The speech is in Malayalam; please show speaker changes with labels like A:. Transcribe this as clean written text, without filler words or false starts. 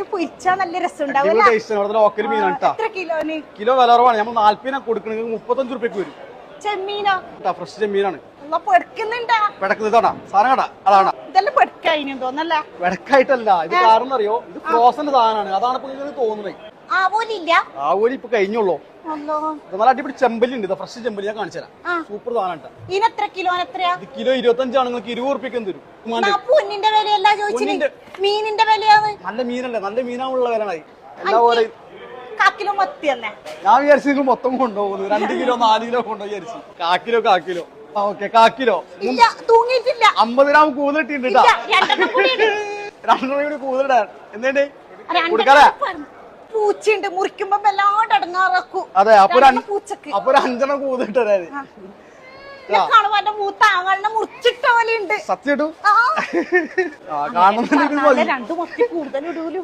A: പൊരിച്ചാ നല്ല രസം
B: കിലോ വില കുറവാണ്. നമ്മൾ 40 കൊടുക്കണെങ്കിൽ 35 രൂപയ്ക്ക് വരും.
A: ചെമ്മീനോ?
B: ഫ്രഷ് ചെമ്മീനാണ്. വെടക്കായിട്ടല്ല, ഇത് കാരണം അറിയോ, ഇത് ഫ്രോസൺ സാധനമാണ്. അതാണ് ഇപ്പൊ നിങ്ങൾക്ക് തോന്നുന്നത്. ആവോലി ഇപ്പൊ കഴിഞ്ഞുള്ളൂ. നല്ല അടിപൊളി ചെമ്പല്ലി ഉണ്ട്. ഫ്രഷ് ചെമ്പല്ലി ഞാൻ കാണിച്ചു തരാം. സൂപ്പർ സാധനം. കിലോ 25 ആണ്. നിങ്ങൾക്ക് 20 രൂപയ്ക്ക് തരും. നല്ല മീനല്ലേ, നല്ല മീനാണുള്ള വിലയായി. ഞാൻ വിചാരിച്ചു നിങ്ങൾ മൊത്തം കൊണ്ടുപോകുന്നു. 2 കിലോ 4 കിലോ കൊണ്ടുപോയി വിചാരിച്ചു. കാക്കിലോ ഓക്കെ. കാക്കിലോ 50 ഗ്രാം കൂടുതലിട്ടുണ്ട് കേട്ടോ. 2 കൂടി കൂടുതലിടാൻ എന്തേ കൊടുക്കാറ
A: പൂച്ചയുണ്ട്, മുറിക്കുമ്പോ വല്ലാണ്ട് അടങ്ങാറാക്കൂ.
B: അതെ, അപ്പൊ 5 കൂടുതലിട്ടേ
A: മുറിച്ചിട്ട പോലെ ഉണ്ട്.
B: സത്യം കാണുന്നുണ്ടെങ്കിൽ
A: രണ്ടു മത്തി കൂടുതൽ ഇടൂലു.